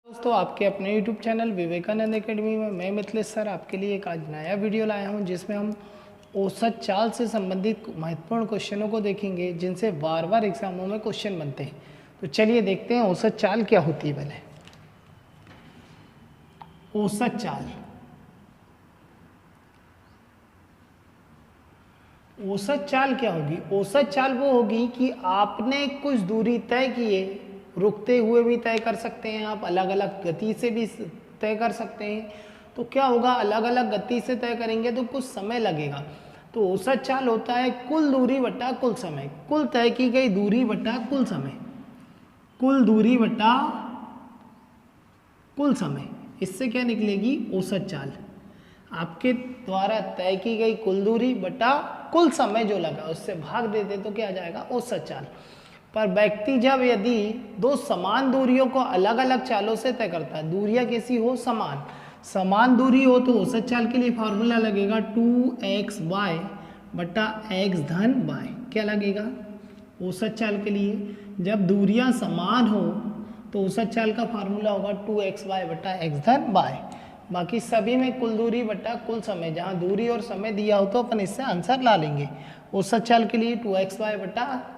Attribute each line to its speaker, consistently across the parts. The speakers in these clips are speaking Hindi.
Speaker 1: दोस्तों, आपके अपने YouTube चैनल विवेकानंद एकेडमी में मैं मिथिलेश सर आपके लिए एक आज नया वीडियो लाया हूं, जिसमें हम औसत चाल से संबंधित महत्वपूर्ण क्वेश्चनों को देखेंगे, जिनसे बार बार एग्जामों में क्वेश्चन बनते हैं। तो चलिए देखते हैं औसत चाल क्या होती है। पहले औसत चाल, औसत चाल क्या होगी? औसत चाल वो होगी कि आपने कुछ दूरी तय की है, रुकते हुए भी तय कर सकते हैं आप, अलग अलग गति से भी तय कर सकते हैं। तो क्या होगा, अलग अलग गति से तय करेंगे तो कुछ समय लगेगा। तो औसत चाल होता है कुल दूरी बटा कुल समय, कुल तय की गई दूरी बटा कुल समय, कुल दूरी बटा कुल समय। इससे क्या निकलेगी? औसत चाल। आपके द्वारा तय की गई कुल दूरी बटा कुल समय जो लगा उससे भाग देते तो क्या आ जाएगा? औसत चाल। पर व्यक्ति जब यदि दो समान दूरियों को अलग अलग चालों से तय करता है, दूरियां कैसी हो? समान, समान दूरी हो, तो औसत चाल के लिए फॉर्मूला लगेगा 2xy बटा x धन y। क्या लगेगा औसत चाल के लिए? जब दूरियां समान हो तो औसत चाल का फार्मूला होगा 2xy बटा x धन y। बाकी सभी में कुल दूरी बटा कुल समय, जहाँ दूरी और समय दिया हो तो अपन इससे आंसर ला लेंगे। औसत चाल के लिए 2xy बटा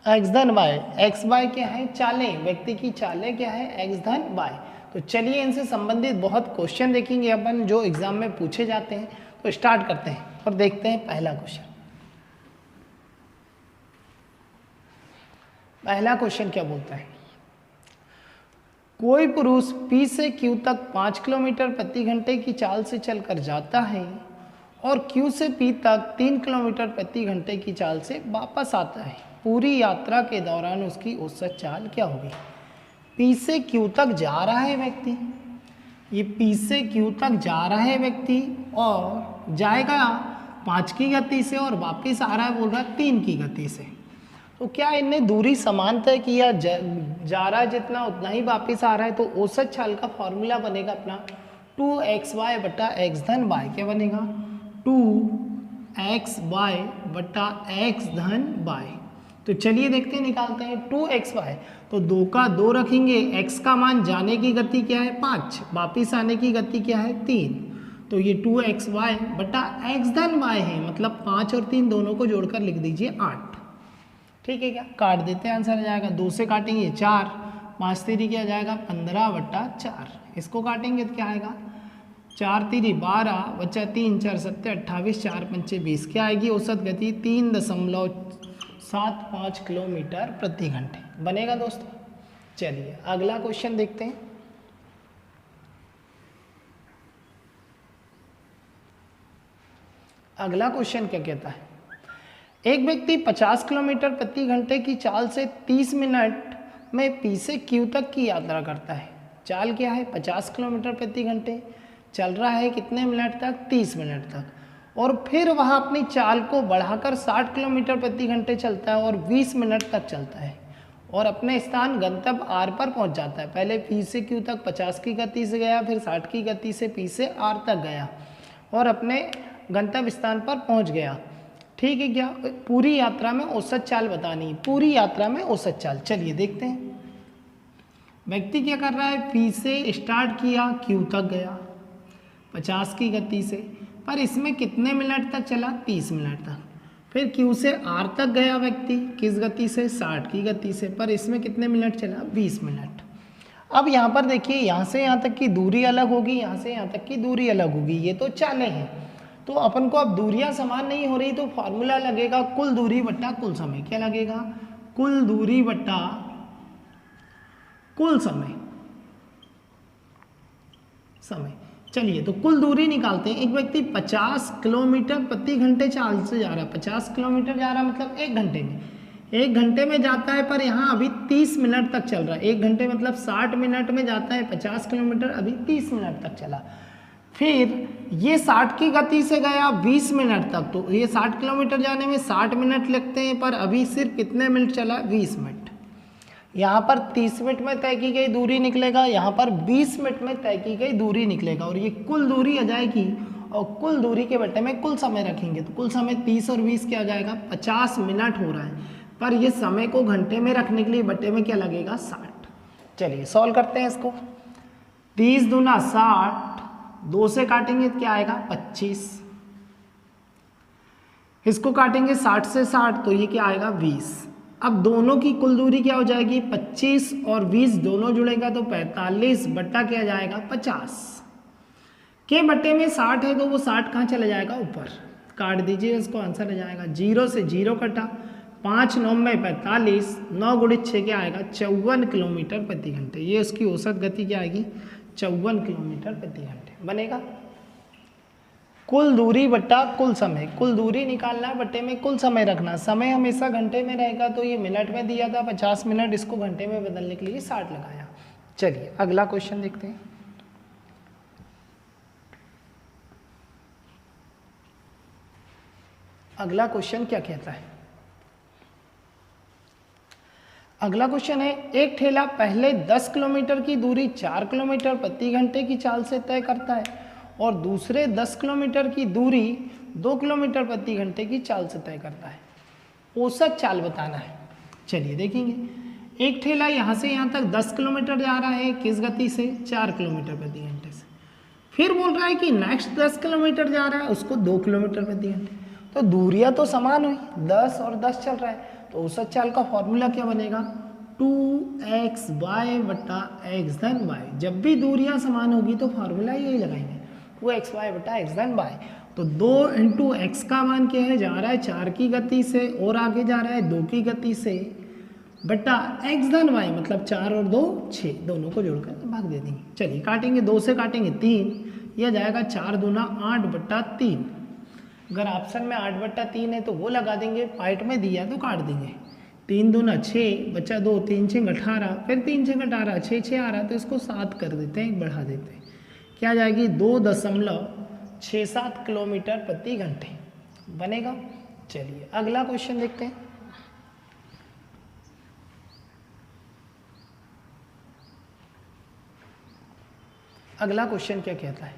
Speaker 1: x धन y। x y क्या है? चालें, व्यक्ति की चालें क्या है? x धन y। तो चलिए इनसे संबंधित बहुत क्वेश्चन देखेंगे अपन, जो एग्जाम में पूछे जाते हैं। तो स्टार्ट करते हैं और देखते हैं पहला क्वेश्चन। पहला क्वेश्चन क्या बोलता है? कोई पुरुष P से Q तक 5 किलोमीटर प्रति घंटे की चाल से चलकर जाता है और Q से P तक 3 किलोमीटर प्रति घंटे की चाल से वापस आता है। पूरी यात्रा के दौरान उसकी औसत चाल क्या होगी? P से Q तक जा रहा है व्यक्ति, ये P से Q तक जा रहा है व्यक्ति और जाएगा 5 की गति से और वापस आ रहा है, बोल रहा है 3 की गति से। तो क्या इनने दूरी समान तय किया? जा रहा है जितना उतना ही वापिस आ रहा है। तो औसत चाल का फॉर्मूला बनेगा अपना 2xy बटा x धन y। क्या बनेगा? 2xy बटा x धन y। तो चलिए देखते हैं, निकालते हैं 2xy। तो 2 का 2 रखेंगे, x का मान जाने की गति क्या है? 5, वापिस आने की गति क्या है? 3। तो ये 2xy बटा x धन y है, मतलब 5 और 3 दोनों को जोड़कर लिख दीजिए 8। ठीक है, क्या काट देते हैं, आंसर आ जाएगा। 2 से काटेंगे 4, 5 3 क्या आ जाएगा? 15 बटा 4। इसको काटेंगे तो क्या आएगा? 4 3 12 बचा 3 4 7 28 4 5 20। क्या आएगी औसत गति? 3.75 किलोमीटर प्रति घंटे बनेगा दोस्तों। चलिए अगला क्वेश्चन देखते हैं। अगला क्वेश्चन क्या कहता है? एक व्यक्ति 50 किलोमीटर प्रति घंटे की चाल से 30 मिनट में P से Q तक की यात्रा करता है। चाल क्या है? 50 किलोमीटर प्रति घंटे, चल रहा है कितने मिनट तक? 30 मिनट तक। और फिर वह अपनी चाल को बढ़ाकर 60 किलोमीटर प्रति घंटे चलता है और 20 मिनट तक चलता है और अपने स्थान गंतव्य R पर पहुंच जाता है। पहले P से Q तक 50 की गति से गया, फिर 60 की गति से P से R तक गया और अपने गंतव्य स्थान पर पहुंच गया। ठीक है, क्या पूरी यात्रा में औसत चाल बतानी? पूरी यात्रा में औसत चाल। चलिए देखते हैं। व्यक्ति क्या कर रहा है? P से स्टार्ट किया, Q तक गया 50 की गति से, पर इसमें कितने मिनट तक चला? 30 मिनट तक। फिर Q से R तक गया व्यक्ति, किस गति से? 60 की गति से, पर इसमें कितने मिनट चला? 20 मिनट। अब यहाँ पर देखिए, यहाँ से यहाँ तक की दूरी अलग होगी, यहाँ से यहाँ तक की दूरी अलग होगी। ये तो चालें हैं, तो अपन को अब दूरियां समान नहीं हो रही, तो फॉर्मूला लगेगा कुल दूरी बटा कुल समय। क्या लगेगा? कुल दूरी बटा कुल समय। चलिए तो कुल दूरी निकालते हैं। एक व्यक्ति 50 किलोमीटर प्रति घंटे चाल से जा रहा है, 50 किलोमीटर जा रहा है मतलब 1 घंटे में, 1 घंटे में जाता है, पर यहाँ अभी 30 मिनट तक चल रहा है। 1 घंटे मतलब 60 मिनट में जाता है 50 किलोमीटर, अभी 30 मिनट तक चला। फिर ये 60 की गति से गया 20 मिनट तक, तो ये 60 किलोमीटर जाने में 60 मिनट लगते हैं, पर अभी सिर्फ कितने मिनट चला? 20 मिनट। यहाँ पर 30 मिनट में तय की गई दूरी निकलेगा, यहाँ पर 20 मिनट में तय की गई दूरी निकलेगा और ये कुल दूरी आ जाएगी। और कुल दूरी के बट्टे में कुल समय रखेंगे, तो कुल समय 30 और 20 क्या आ जाएगा? 50 मिनट हो रहा है, पर ये समय को घंटे में रखने के लिए बट्टे में क्या लगेगा? 60। चलिए सॉल्व करते हैं इसको। 30 दूना 60, 2 से काटेंगे तो क्या आएगा 25, इसको काटेंगे 60 से 60 तो ये क्या आएगा 20। अब दोनों की कुल दूरी क्या हो जाएगी 25 और 20 दोनों जुड़ेगा तो 45 बट्टा क्या जाएगा 50 के बट्टे में 60 है तो वो 60 कहाँ चला जाएगा ऊपर, काट दीजिए इसको, आंसर आ जाएगा 0 से 0 कटा, 5 9 में 45, 9 गुणित 6 क्या आएगा 54 किलोमीटर प्रति घंटे। ये उसकी औसत गति क्या आएगी 54 किलोमीटर प्रति घंटे बनेगा। कुल दूरी बट्टा कुल समय, कुल दूरी निकालना बट्टे में कुल समय रखना, समय हमेशा घंटे में रहेगा तो ये मिनट में दिया था 50 मिनट, इसको घंटे में बदलने के लिए 60 लगाया। चलिए अगला क्वेश्चन देखते हैं। अगला क्वेश्चन क्या कहता है, अगला क्वेश्चन है एक ठेला पहले 10 किलोमीटर की दूरी 4 किलोमीटर प्रति घंटे की चाल से तय करता है और दूसरे 10 किलोमीटर की दूरी 2 किलोमीटर प्रति घंटे की चाल से तय करता है, औसत चाल बताना है। चलिए देखेंगे, एक ठेला यहाँ से यहाँ तक 10 किलोमीटर जा रहा है, किस गति से 4 किलोमीटर प्रति घंटे से, फिर बोल रहा है कि नेक्स्ट 10 किलोमीटर जा रहा है उसको 2 किलोमीटर प्रति घंटे, तो दूरियां तो समान हुई, 10 और 10 चल रहा है, तो औसत चाल का फॉर्मूला क्या बनेगा 2xy बटा एक्स धन वाई। जब भी दूरियां समान होगी तो फॉर्मूला यही लगाएंगे 2xy बटा एक्स धन वाई। तो 2 इंटू एक्स का मान क्या है, जा रहा है 4 की गति से और आगे जा रहा है 2 की गति से, बटा एक्स धन वाई मतलब 4 और 2 6, दोनों को जोड़कर भाग दे देंगे। चलिए काटेंगे, 2 से काटेंगे 3, यह जाएगा 4 दूना 8 बटा 3। अगर ऑप्शन में 8 बट्टा 3 है तो वो लगा देंगे, पार्ट में दिया तो काट देंगे। 3 दूना 6 बचा 2, 3 6 18, फिर 3 6 18, 6 6 आ रहा तो इसको 7 कर देते हैं, बढ़ा देते हैं, क्या जाएगी 2.67 किलोमीटर प्रति घंटे बनेगा। चलिए अगला क्वेश्चन देखते हैं। अगला क्वेश्चन क्या कहता है,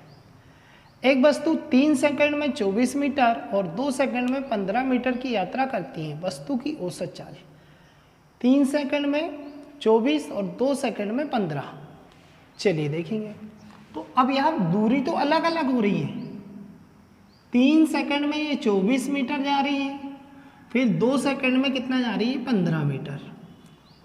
Speaker 1: एक वस्तु 3 सेकंड में 24 मीटर और 2 सेकंड में 15 मीटर की यात्रा करती है, वस्तु की औसत चाल 3 सेकंड में 24 और 2 सेकंड में 15। चलिए देखेंगे, तो अब यहाँ दूरी तो अलग अलग हो रही है, 3 सेकंड में ये 24 मीटर जा रही है, फिर 2 सेकंड में कितना जा रही है 15 मीटर,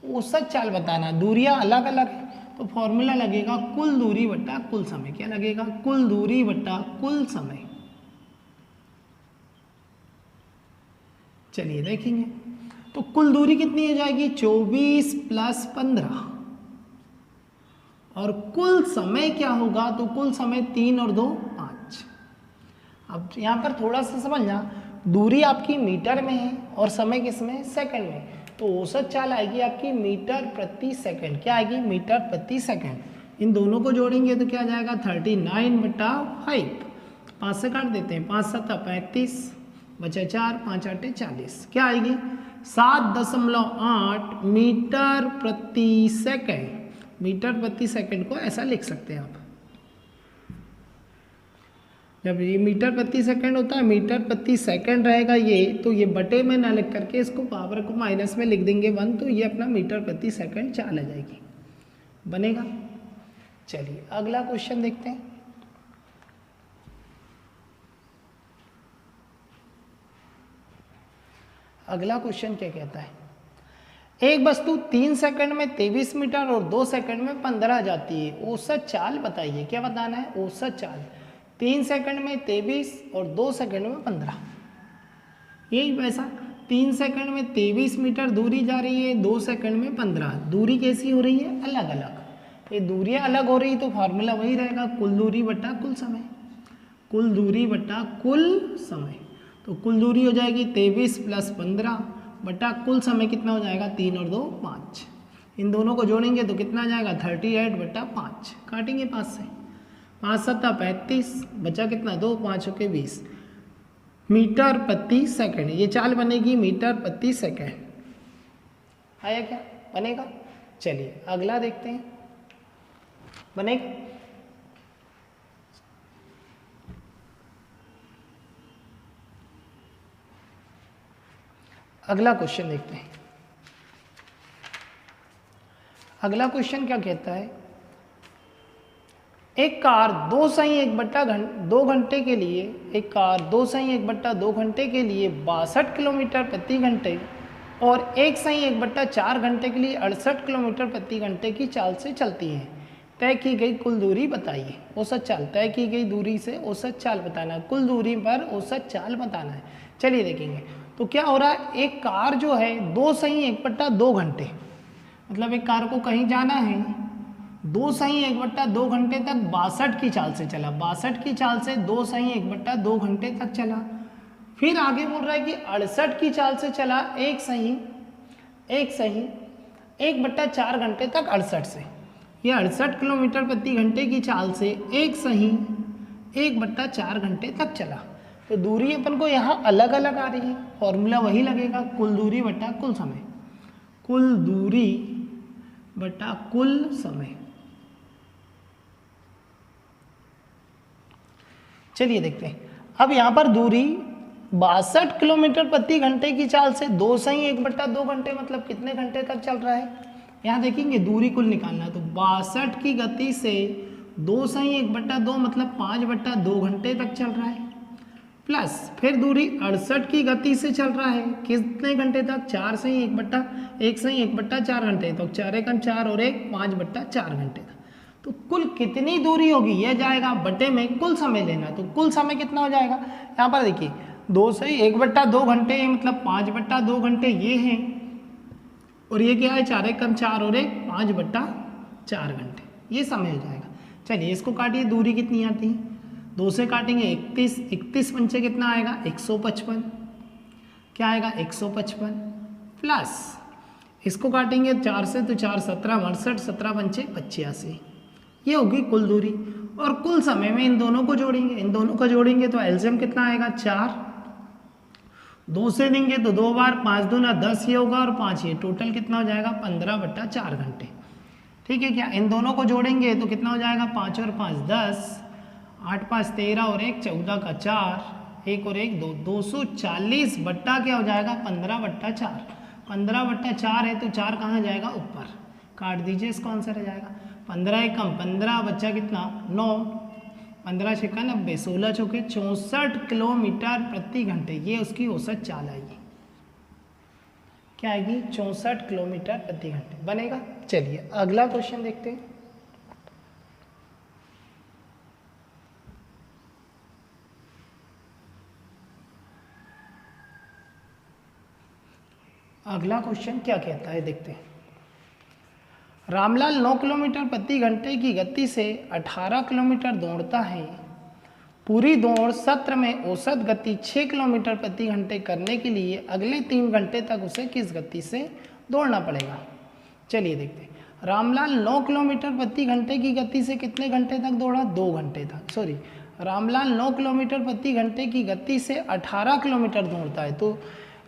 Speaker 1: औसत चाल बताना, दूरियां अलग अलग है तो फॉर्मूला लगेगा कुल दूरी बट्टा कुल समय। क्या लगेगा कुल दूरी बट्टा कुल समय। चलिए देखेंगे, तो कुल दूरी कितनी हो जाएगी 24 प्लस 15 और कुल समय क्या होगा, तो कुल समय 3 और 2 5। अब यहाँ पर थोड़ा सा समझना, दूरी आपकी मीटर में है और समय किसमें सेकंड में, तो औसत चाल आएगी आपकी मीटर प्रति सेकंड। क्या आएगी मीटर प्रति सेकंड। इन दोनों को जोड़ेंगे तो क्या जाएगा 39 बटा 5, 5 से काट देते हैं, 5 7 35 बचा 4, 5 8 40, क्या आएगी 7.8 मीटर प्रति सेकंड। मीटर प्रति सेकंड को ऐसा लिख सकते हैं आप, जब ये मीटर प्रति सेकंड होता है, मीटर प्रति सेकंड रहेगा ये, तो ये बटे में ना लिख करके इसको पावर को माइनस में लिख देंगे 1, तो ये अपना मीटर प्रति सेकंड चाल आ जाएगी बनेगा। चलिए अगला क्वेश्चन देखते हैं। अगला क्वेश्चन क्या कहता है, एक वस्तु 3 सेकंड में 23 मीटर और 2 सेकंड में 15 जाती है, औसत चाल बताइए। क्या बताना है औसत चाल, 3 सेकंड में 23 और 2 सेकंड में 15, यही वैसा 3 सेकंड में 23 मीटर दूरी जा रही है, 2 सेकंड में 15, दूरी कैसी हो रही है अलग अलग। ये दूरियां अलग हो रही है तो फार्मूला वही रहेगा कुल दूरी बटा कुल समय, कुल दूरी बटा कुल समय। तो कुल दूरी हो जाएगी 23 प्लस 15 बटा कुल समय कितना हो जाएगा 3 और 2 5। इन दोनों को जोड़ेंगे तो कितना आ जाएगा 38 बटा 5, काटेंगे 5 से, 5 7 35 बचा कितना 2, 5 के 20 मीटर प्रति सेकंड। ये चाल बनेगी मीटर प्रति सेकंड। आया क्या बनेगा। चलिए अगला देखते हैं, बनेगा। अगला क्वेश्चन देखते हैं। अगला क्वेश्चन क्या कहता है, एक कार 2 घंटे के लिए एक कार 2 घंटे के लिए 62 किलोमीटर प्रति घंटे और 1/4 घंटे के लिए 68 किलोमीटर प्रति घंटे की चाल से चलती है। तय की गई कुल दूरी बताइए। औसत चाल, तय की गई दूरी से औसत चाल बताना है, कुल दूरी पर औसत चाल बताना है। चलिए देखेंगे तो क्या हो रहा है, एक कार जो है 2 घंटे, मतलब एक कार को कहीं जाना है 2 घंटे तक 62 की चाल से चला, 62 की चाल से 2 घंटे तक चला। फिर आगे बोल रहा है कि 68 की चाल से चला 1/4 घंटे तक 68 से, ये 68 किलोमीटर प्रति घंटे की चाल से 1/4 घंटे तक चला। तो दूरी अपन को यहाँ अलग अलग आ रही है, फॉर्मूला वही लगेगा, कुल दूरी बटा कुल समय, कुल दूरी बटा कुल समय। चलिए देखते हैं, अब यहाँ पर दूरी 62 किलोमीटर प्रति घंटे की चाल से 2/2 घंटे, मतलब कितने घंटे तक चल रहा है। यहाँ देखेंगे दूरी कुल निकालना है, तो 62 की गति से 2/2 मतलब 5/2 घंटे तक चल रहा है, प्लस फिर दूरी 68 की गति से चल रहा है कितने घंटे तक, 1/4 घंटे, तो 4 और 1 5/4 घंटे तक। तो कुल कितनी दूरी होगी, यह जाएगा बटे में कुल समय लेना, तो कुल समय कितना हो जाएगा। यहाँ पर देखिए 1/2 घंटे मतलब 5/2 घंटे ये हैं, और ये क्या है 4 और 1 5/4 घंटे, ये समय हो जाएगा। चलिए इसको काटिए, दूरी कितनी आती है, 2 से काटेंगे 31 पंचे कितना आएगा 155, क्या आएगा 155, प्लस इसको काटेंगे 4 से तो 4 17 68, 17 पंचे 85, ये होगी कुल दूरी। और कुल समय में इन दोनों को जोड़ेंगे, तो एलसीएम कितना आएगा 4, 2 से देंगे तो 2 बार, 5 दूना 10 ये होगा और 5 ये, टोटल कितना हो जाएगा 15/4 घंटे। ठीक है क्या, इन दोनों को जोड़ेंगे तो कितना हो जाएगा 5 और 5 10, 8 5 13 और 1 14 का 4, 1 और 1 2, 240 बट्टा क्या हो जाएगा 15/4, 15/4 है तो 4 कहाँ जाएगा ऊपर, काट दीजिए, इसको आंसर आ जाएगा 15 एक कम 15 बच्चा कितना 9, 15 छक्का 90, 16 चौके 64 किलोमीटर प्रति घंटे, ये उसकी औसत चाल आएगी, क्या आएगी 64 किलोमीटर प्रति घंटे बनेगा। चलिए अगला क्वेश्चन देखते हैं। अगला क्वेश्चन क्या कहता है देखते हैं। रामलाल 9 किलोमीटर प्रति घंटे की गति से 18 किलोमीटर दौड़ता है। पूरी दौड़ सत्र में औसत गति 6 किलोमीटर प्रति घंटे करने के लिए अगले 3 घंटे तक उसे किस गति से दौड़ना पड़ेगा। चलिए देखते हैं। रामलाल 9 किलोमीटर प्रति घंटे की गति से कितने घंटे तक दौड़ा, 2 घंटे तक। सॉरी, रामलाल 9 किलोमीटर प्रति घंटे की गति से 18 किलोमीटर दौड़ता है, तो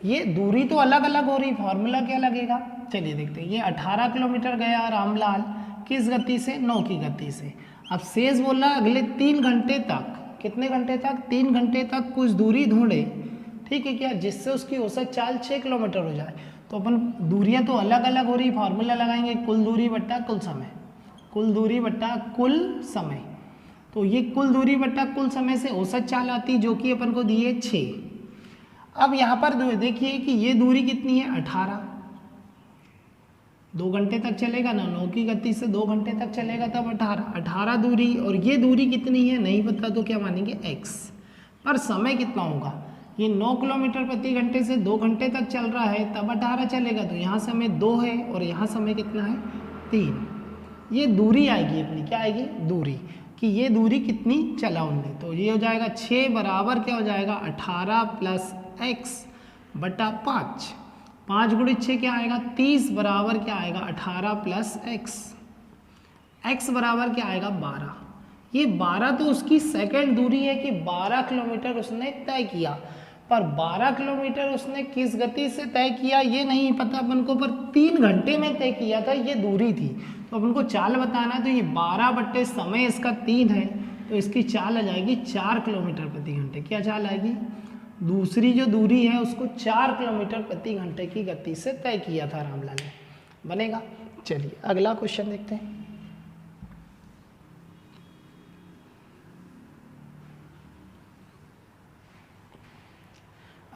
Speaker 1: ये दूरी तो अलग अलग हो रही, फॉर्मूला क्या लगेगा। चलिए देखते हैं। ये 18 किलोमीटर गया रामलाल किस गति से, 9 की गति से। अब शेष बोल रहा है अगले 3 घंटे तक, कितने घंटे तक, 3 घंटे तक कुछ दूरी दौड़े, ठीक है क्या, जिससे उसकी औसत चाल 6 किलोमीटर हो जाए। तो अपन दूरियां तो अलग अलग हो रही, फार्मूला लगाएंगे कुल दूरी बट्टा कुल समय, कुल दूरी बट्टा कुल समय। तो ये कुल दूरी बट्टा कुल समय से औसत चाल आती जो कि अपन को दी है 6। अब यहाँ पर देखिए कि ये दूरी कितनी है 18, 2 घंटे तक चलेगा ना, 9 की गति से 2 घंटे तक चलेगा तब 18 दूरी, और ये दूरी कितनी है नहीं पता तो क्या मानेंगे x, पर समय कितना होगा, ये 9 किलोमीटर प्रति घंटे से 2 घंटे तक चल रहा है तब 18 चलेगा, तो यहाँ समय 2 है और यहाँ समय कितना है 3। ये दूरी आएगी अपनी, क्या आएगी दूरी, कि ये दूरी कितनी चला उनने। तो ये हो जाएगा 6 बराबर क्या हो जाएगा 18 प्लस x बटा 5, 5 गुणित 6 क्या आएगा 30 बराबर क्या आएगा 18 प्लस x बराबर क्या आएगा 12। ये 12 तो उसकी सेकंड दूरी है कि 12 किलोमीटर उसने तय किया, पर 12 किलोमीटर उसने किस गति से तय किया ये नहीं पता अपन को, पर 3 घंटे में तय किया था, ये दूरी थी। तो अपन को चाल बताना, तो ये 12 बट्टे समय इसका 3 है, तो इसकी चाल आ जाएगी 4 किलोमीटर प्रति घंटे। क्या चाल आएगी, दूसरी जो दूरी है उसको 4 किलोमीटर प्रति घंटे की गति से तय किया था रामलाल ने, बनेगा। चलिए अगला क्वेश्चन देखते हैं।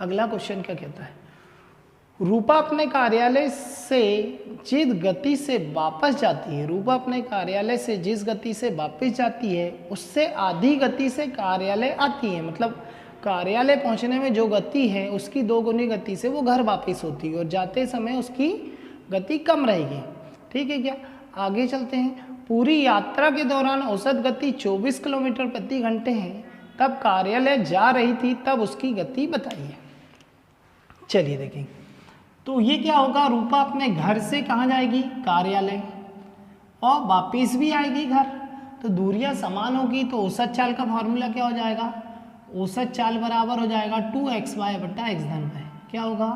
Speaker 1: अगला क्वेश्चन क्या कहता है, रूपा अपने कार्यालय से जिस गति से वापस जाती है, रूपा अपने कार्यालय से जिस गति से वापस जाती है उससे आधी गति से कार्यालय आती है। मतलब कार्यालय पहुंचने में जो गति है उसकी 2 गुनी गति से वो घर वापस होती है और जाते समय उसकी गति कम रहेगी। ठीक है क्या, आगे चलते हैं। पूरी यात्रा के दौरान औसत गति 24 किलोमीटर प्रति घंटे है, तब कार्यालय जा रही थी तब उसकी गति बताइए। चलिए देखेंगे, तो ये क्या होगा, रूपा अपने घर से कहाँ जाएगी, कार्यालय, और वापिस भी आएगी घर, तो दूरियां समान होगी, तो औसत चाल का फॉर्मूला क्या हो जाएगा, औसत चाल बराबर हो जाएगा 2xy बट्टा x धन y। क्या होगा,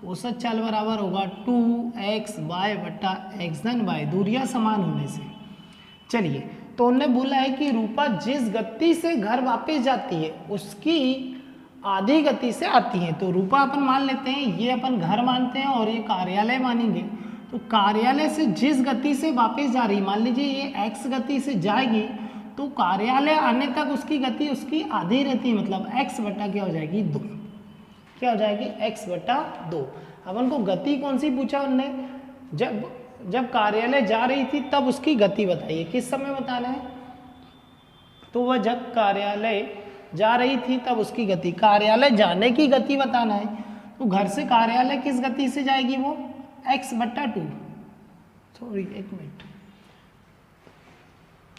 Speaker 1: औसत चाल बराबर होगा 2xy बट्टा x धन y, दूरियां समान होने से। चलिए, तो उन्होंने बोला है कि रूपा जिस गति से घर वापस जाती है उसकी आधी गति से आती है। तो रूपा अपन मान लेते हैं, ये अपन घर मानते हैं और ये कार्यालय मानेंगे। तो कार्यालय से जिस गति से वापस जा रही, मान लीजिए ये x गति से जाएगी, तो कार्यालय आने तक उसकी गति उसकी आधी रहती है, मतलब x बटा क्या हो जाएगी 2। क्या हो जाएगी, x बटा 2। अपन को गति कौन सी पूछा उनने, जब कार्यालय जा रही थी तब उसकी गति बताइए, किस समय बताना है, तो वह जब कार्यालय जा रही थी तब उसकी गति, कार्यालय जाने की गति बताना है। तो घर से कार्यालय किस गति से जाएगी, वो x बट्टा 2। सॉरी, एक मिनट।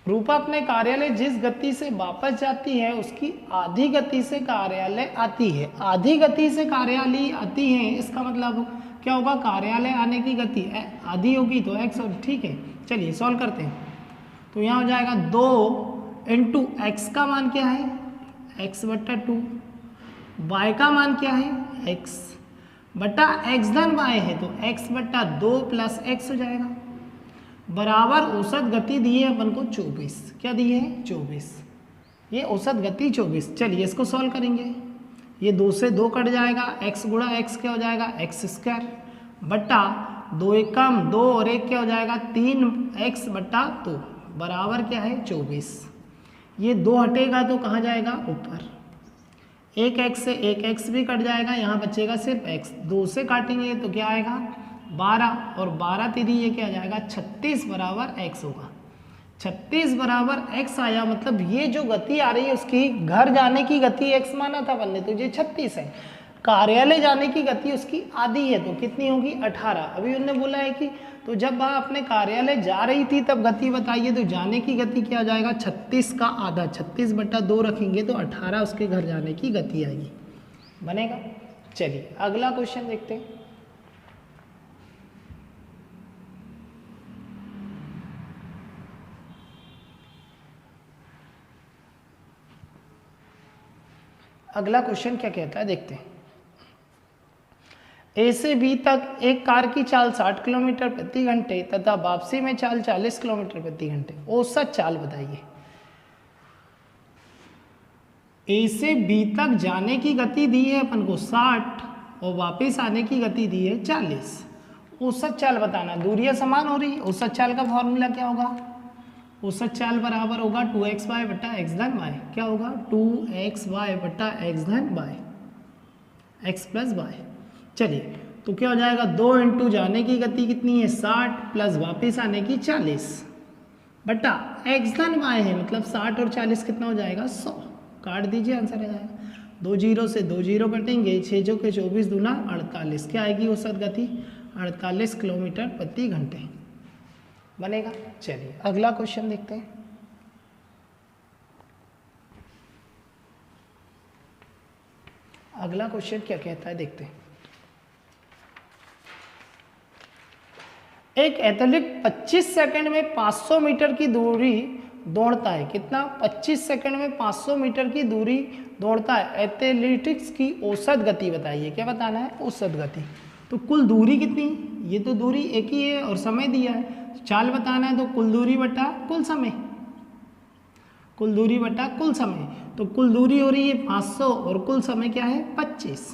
Speaker 1: रूपा अपने कार्यालय जिस गति से वापस जाती है उसकी आधी गति से कार्यालय आती है। आधी गति से कार्यालय आती है, इसका मतलब क्या होगा, कार्यालय आने की गति आधी होगी तो x, और ठीक है। चलिए सॉल्व करते हैं, तो यहाँ हो जाएगा 2 इंटू x का मान क्या है, x बट्टा 2, y का मान क्या है, x बटा x धन y है, तो x बट्टा 2 प्लस x हो जाएगा, बराबर औसत गति दी है अपन को 24। क्या दी है, 24। ये औसत गति 24। चलिए इसको सॉल्व करेंगे, ये 2 से 2 कट जाएगा, x गुणा x क्या हो जाएगा, x स्क्वायर बट्टा 2 एक कम 2 और 1 क्या हो जाएगा, 3x बट्टा 2 बराबर क्या है 24। ये 2 हटेगा तो कहाँ जाएगा, ऊपर। 1x से 1x भी कट जाएगा, यहाँ बचेगा सिर्फ x। 2 से काटेंगे तो क्या आएगा 12, और 12 तिरी ये क्या आ जाएगा 36 बराबर x होगा। 36 बराबर x आया, मतलब ये जो गति आ रही है उसकी घर जाने की गति x माना था बनने, तो ये 36 है। कार्यालय जाने की गति उसकी आधी है, तो कितनी होगी 18। अभी उन्होंने बोला है कि तो जब वह अपने कार्यालय जा रही थी तब गति बताइए, तो जाने की गति क्या आ जाएगा 36 का आधा, 36 बटा 2 रखेंगे तो 18 उसके घर जाने की गति आएगी, बनेगा। चलिए अगला क्वेश्चन देखते हैं। अगला क्वेश्चन क्या कहता है देखते हैं। ए से बी तक एक कार की चाल 60 किलोमीटर प्रति घंटे तथा वापसी में चाल 40 किलोमीटर प्रति घंटे, औसत चाल बताइए। ए से बी तक जाने की गति दी है अपन को 60 और वापस आने की गति दी है 40। औसत चाल बताना, दूरियां समान हो रही है। औसत चाल का फॉर्मूला क्या होगा, औसत चाल बराबर होगा 2xy बटा x धन y। क्या होगा 2xy बटा x धन y, x प्लस y। चलिए तो क्या हो जाएगा 2 इंटू जाने की गति कितनी है 60 प्लस वापस आने की 40 बटा x धन y है, मतलब 60 और 40 कितना हो जाएगा 100। काट दीजिए, आंसर आ जाएगा। 2 जीरो से 2 जीरो कटेंगे, 6 जो के 24 दूना 48। क्या आएगी औसत गति 48 किलोमीटर प्रति घंटे, बनेगा। चलिए अगला क्वेश्चन देखते हैं। अगला क्वेश्चन क्या कहता है देखते हैं। एक एथलीट 25 सेकंड में 500 मीटर की दूरी दौड़ता है। कितना, 25 सेकंड में 500 मीटर की दूरी दौड़ता है। एथलेटिक्स की औसत गति बताइए। क्या बताना है, औसत गति। तो कुल दूरी कितनी, ये तो दूरी एक ही है और समय दिया है। चाल बताना है तो कुल दूरी बटा कुल समय, कुल दूरी बटा कुल समय। तो कुल दूरी हो रही है 500 और कुल समय क्या है 25।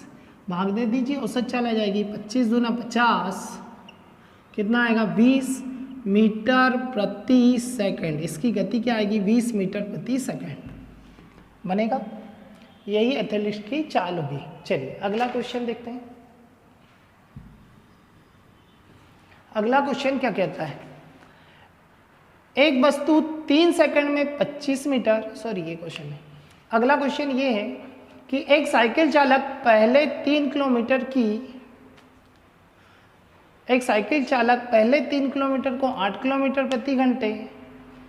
Speaker 1: भाग दे दीजिए, औसत चाल आ जाएगी 25 दूना 50, कितना आएगा 20 मीटर प्रति सेकंड। इसकी गति क्या आएगी 20 मीटर प्रति सेकंड, बनेगा। यही एथलीट की चाल होगी। चलिए अगला क्वेश्चन देखते हैं। अगला क्वेश्चन क्या कहता है, एक वस्तु 3 सेकंड में 25 मीटर, सॉरी ये क्वेश्चन है। अगला क्वेश्चन ये है कि एक साइकिल चालक पहले 3 किलोमीटर को 8 किलोमीटर प्रति घंटे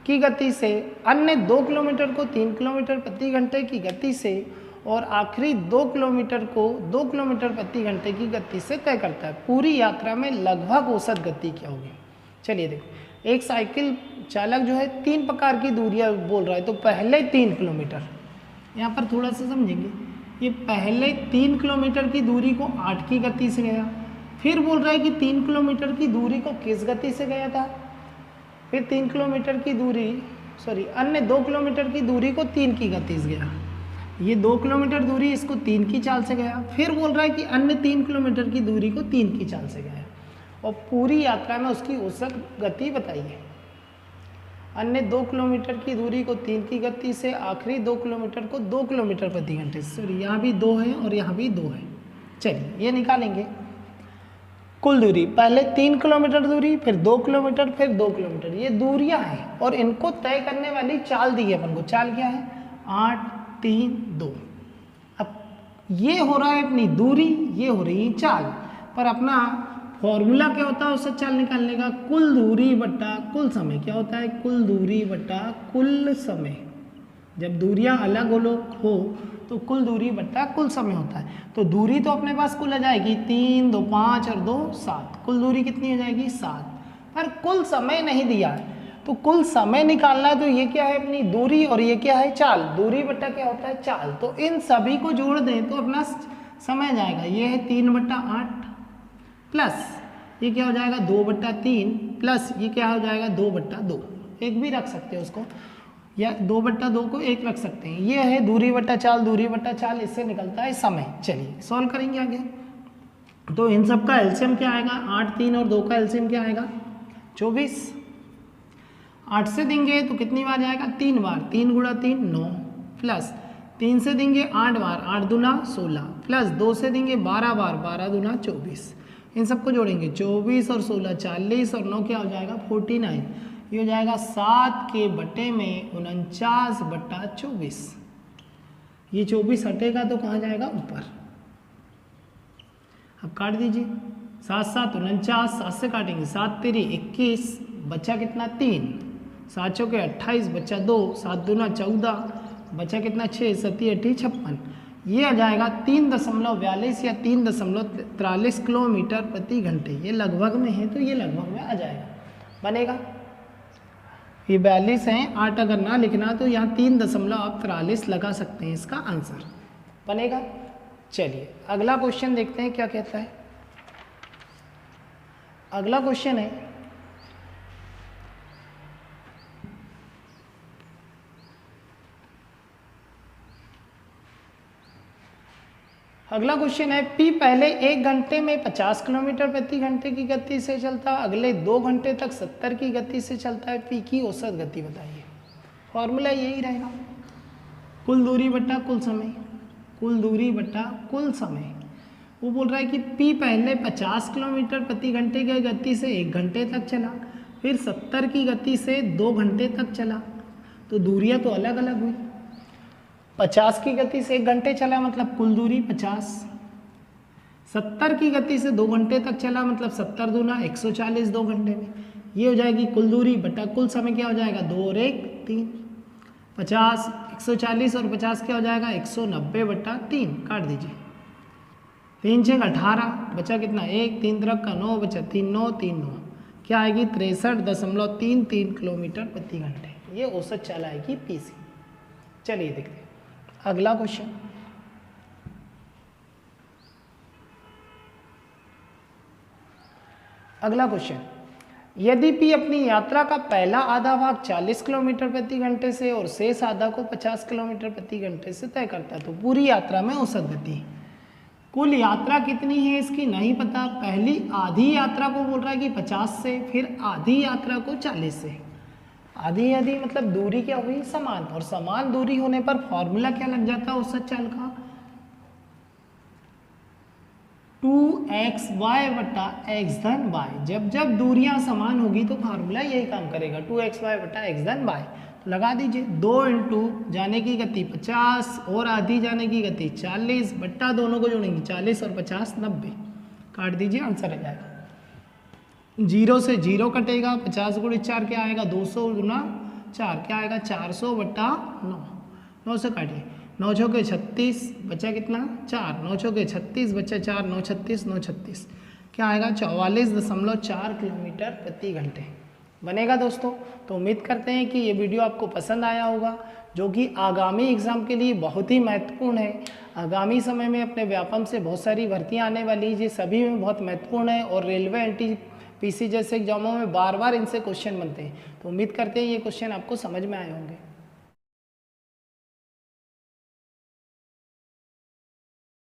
Speaker 1: की गति से, अन्य 2 किलोमीटर को 3 किलोमीटर प्रति घंटे की गति से और आखिरी 2 किलोमीटर को 2 किलोमीटर प्रति घंटे की गति से तय करता है। पूरी यात्रा में लगभग औसत गति क्या होगी। चलिए देखो, एक साइकिल चालक जो है 3 प्रकार की दूरियां बोल रहा है, तो पहले 3 किलोमीटर, यहाँ पर थोड़ा सा समझेंगे, ये पहले 3 किलोमीटर की दूरी को 8 की गति से गया, फिर बोल रहा है कि 3 किलोमीटर की दूरी को किस गति से गया था, फिर 3 किलोमीटर की दूरी, सॉरी अन्य 2 किलोमीटर की दूरी को 3 की गति से गया, ये 2 किलोमीटर दूरी इसको 3 की चाल से गया, फिर बोल रहा है कि अन्य 3 किलोमीटर की दूरी को 3 की चाल से गया, और पूरी यात्रा में उसकी औसत गति बताइए। अन्य 2 किलोमीटर की दूरी को 3 की गति से, आखिरी 2 किलोमीटर को 2 किलोमीटर प्रति घंटे से, सॉरी यहाँ भी 2 है और यहाँ भी 2 है। चलिए ये निकालेंगे कुल दूरी, पहले 3 किलोमीटर दूरी, फिर 2 किलोमीटर, फिर 2 किलोमीटर, ये दूरियां हैं और इनको तय करने वाली चाल दी है अपन को। चाल क्या है, 8 3 2। अब ये हो रहा है अपनी दूरी, ये हो रही है चाल, पर अपना फॉर्मूला क्या होता है औसत चाल निकालने का, कुल दूरी बट्टा कुल समय। क्या होता है, कुल दूरी बट्टा कुल समय। जब दूरियां अलग हो तो कुल दूरी बट्टा कुल समय होता है। तो दूरी तो अपने पास कुल आ जाएगी 3 2 5 और 2 7, कुल दूरी कितनी हो जाएगी 7, पर कुल समय नहीं दिया है, तो कुल समय निकालना है। तो ये क्या है अपनी दूरी और ये क्या है चाल, दूरी बट्टा क्या होता है चाल। तो इन सभी को जोड़ दें तो अपना समय जाएगा, ये है 3/8 प्लस ये क्या हो जाएगा 2/3 प्लस ये क्या हो जाएगा 2/2, एक भी रख सकते हैं उसको, या 2/2 को 1 रख सकते हैं। ये है दूरी बट्टा चाल, इससे निकलता है समय। चलिए सॉल्व करेंगे आगे। तो इन सब का एलसीएम क्या आएगा, 8 3 और 2 का एलसीएम क्या आएगा 24। 8 से देंगे तो कितनी बार जाएगा 3 बार, 3 × 3 9, प्लस 3 से देंगे 8 बार, 8 दूना 16, प्लस 2 से देंगे 12 बार, 12 दूना 24। इन सबको जोड़ेंगे 24 और 16 40 और 9 क्या हो जाएगा 49, ये हो जाएगा 7 के बटे में 49/24। ये 24 हटेगा तो कहाँ जाएगा ऊपर। अब काट दीजिए, 7 7 49, 7 से काटेंगे 7 3 21, बचा कितना 3, 7 चौके 28, बचा 2, 7 दूना 14, बचा कितना 6, 7 8 56। ये आ जाएगा 3.42 या 3.43 किलोमीटर प्रति घंटे। ये लगभग में है तो ये लगभग में आ जाएगा, बनेगा। ये 42 है, 8 अगर ना लिखना तो यहाँ 3.43 लगा सकते हैं, इसका आंसर बनेगा। चलिए अगला क्वेश्चन देखते हैं क्या कहता है। अगला क्वेश्चन है, अगला क्वेश्चन है P पहले 1 घंटे में 50 किलोमीटर प्रति घंटे की गति से चलता, अगले 2 घंटे तक 70 की गति से चलता है, P की औसत गति बताइए। फॉर्मूला यही रहेगा, कुल दूरी बट्टा कुल समय, कुल दूरी बट्टा कुल समय। वो बोल रहा है कि P पहले 50 किलोमीटर प्रति घंटे की गति से 1 घंटे तक चला, फिर 70 की गति से 2 घंटे तक चला, तो दूरियां तो अलग अलग हुई। 50 की गति से 1 घंटे चला मतलब कुल दूरी 50, 70 की गति से 2 घंटे तक चला मतलब 70 दूना 140 2 घंटे में, ये हो जाएगी कुल दूरी बटा कुल समय। क्या हो जाएगा 2 और 1 3, 50 140 और 50 क्या हो जाएगा 190/3, काट दीजिए। 3 6 18, बचा कितना 1, 3 3 का 9, बचा 3 9 3 9, क्या आएगी 63.33 किलोमीटर प्रति घंटे। ये औसत चाल आएगी पीसी। चलिए देखते हैं अगला क्वेश्चन। अगला क्वेश्चन, यदि P अपनी यात्रा का पहला आधा भाग 40 किलोमीटर प्रति घंटे से और शेष आधा को 50 किलोमीटर प्रति घंटे से तय करता है, तो पूरी यात्रा में औसत गति, कुल यात्रा कितनी है इसकी नहीं पता। पहली आधी यात्रा को बोल रहा है कि 50 से, फिर आधी यात्रा को 40 से, आधी आधी मतलब दूरी क्या हुई, समान, और समान दूरी होने पर फॉर्मूला क्या लग जाता है उस चाल का, 2xy बटा x धन y। जब जब दूरियां समान होगी तो फार्मूला यही काम करेगा, 2xy बटा x धन y। तो लगा दीजिए 2 इंटू जाने की गति 50 और आधी जाने की गति 40 बट्टा दोनों को जोड़ेंगे 40 और 50 90, काट दीजिए आंसर आ जाएगा। 0 से 0 कटेगा, 50 गुणे 4 क्या आएगा, 200 गुना 4 क्या आएगा, 400 बट्टा 9, 9 से काटिए, 9 छक्के 36 बचा कितना 4, 9 छक्के 36 बचा 4, 9 36 9 36 क्या आएगा 44.4 किलोमीटर प्रति घंटे बनेगा दोस्तों। तो उम्मीद करते हैं कि ये वीडियो आपको पसंद आया होगा, जो कि आगामी एग्ज़ाम के लिए बहुत ही महत्वपूर्ण है। आगामी समय में अपने व्यापम से बहुत सारी भर्तियाँ आने वाली, ये सभी में बहुत महत्वपूर्ण है, और रेलवे NTPC जैसे एग्जामों में बार बार इनसे क्वेश्चन बनते हैं। तो उम्मीद करते हैं ये क्वेश्चन आपको समझ में आए होंगे।